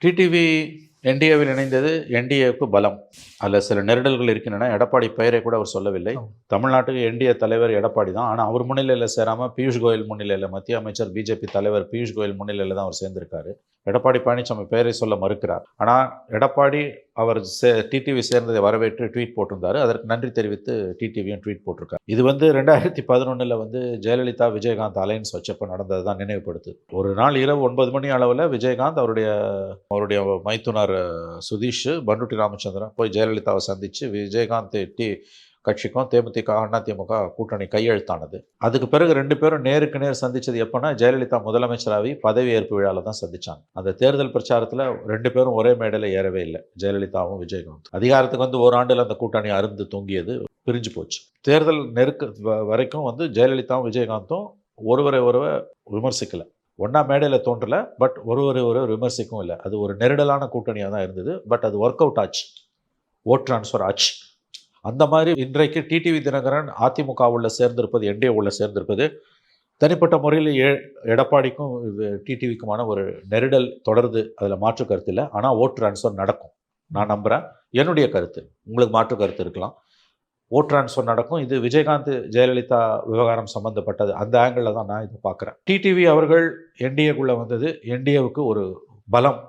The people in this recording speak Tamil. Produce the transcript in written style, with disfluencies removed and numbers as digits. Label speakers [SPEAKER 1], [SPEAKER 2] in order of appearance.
[SPEAKER 1] டிடிவி என்டிஏவில் இணைந்தது என்டிஏவுக்கு பலம். அதில் சில நெருடல்கள் இருக்கின்றன. எடப்பாடி பெயரை கூட அவர் சொல்லவில்லை. தமிழ்நாட்டுக்கு என்டிஏ தலைவர் எடப்பாடி தான். ஆனால் அவர் முன்னிலையில் சேராமல் பியூஷ் கோயல் முன்னிலையில், மத்திய அமைச்சர் பிஜேபி தலைவர் பியூஷ் கோயல் முன்னிலையில் தான் அவர் சேர்ந்திருக்காரு. எடப்பாடி பழனிசாமி பெயரை சொல்ல மறுக்கிறார். ஆனால் எடப்பாடி அவர் டிடிவி சேர்ந்ததை வரவேற்று ட்வீட் போட்டிருந்தாரு. அதற்கு நன்றி தெரிவித்து டிடிவியும் ட்வீட் போட்டிருக்காரு. இது 2011 ஜெயலலிதா விஜயகாந்த் அலையன்ஸ் வச்சப்போ நடந்தது தான் நினைவுபடுத்து. ஒரு நாள் இரவு 9 மணி அளவில் விஜயகாந்த் அவருடைய மைத்துனர் சுதீஷ், பண்டுட்டி ராமச்சந்திரன் போய் ஜெயலலிதாவை சந்தித்து விஜயகாந்த் கட்சிக்கும் தேமுதிக அதிமுக கூட்டணி கையெழுத்தானது. அதுக்கு பிறகு 2 பேரும் நேருக்கு நேர் சந்தித்தது எப்போனா ஜெயலலிதா முதலமைச்சராகி பதவியேற்பு விழாவில் தான் சந்தித்தாங்க. அந்த தேர்தல் பிரச்சாரத்தில் 2 பேரும் ஒரே மேடையில் ஏறவே இல்லை, ஜெயலலிதாவும் விஜயகாந்த். அதிகாரத்துக்கு வந்து ஓராண்டில் அந்த கூட்டணி அருந்து தூங்கியது, பிரிஞ்சு போச்சு. தேர்தல் வரைக்கும் ஜெயலலிதாவும் விஜயகாந்தும் ஒருவரை விமர்சிக்கலை, ஒன்றா மேடையில் தோன்றலை, பட் ஒருவரை விமர்சிக்கவும் இல்லை. அது ஒரு நெருடலான கூட்டணியாக தான் இருந்தது. பட் அது ஒர்க் அவுட் ஆச்சு, ஓட் ட்ரான்ஸ்ஃபர் ஆச்சு. அந்த மாதிரி இன்றைக்கு டிடிவி தினகரன் அதிமுக உள்ள சேர்ந்திருப்பது, என்டிஏ உள்ள சேர்ந்திருப்பது தனிப்பட்ட முறையில் எடப்பாடிக்கும் டிடிவிக்குமான ஒரு நெருடல் தொடருது. அதில் மாற்று கருத்து இல்லை. ஆனால் ஓட் ட்ரான்ஸ்ஃபர் நடக்கும், நான் நம்புகிறேன். என்னுடைய கருத்து, உங்களுக்கு மாற்று கருத்து இருக்கலாம். ஓட் ட்ரான்ஸ்ஃபர் நடக்கும். இது விஜயகாந்த் ஜெயலலிதா விவகாரம் சம்மந்தப்பட்டது. அந்த ஆங்கிளில் தான் நான் இதை பார்க்குறேன். டிடிவி அவர்கள் என்டிஏக்குள்ளே வந்தது என்டிஏவுக்கு ஒரு பலம்.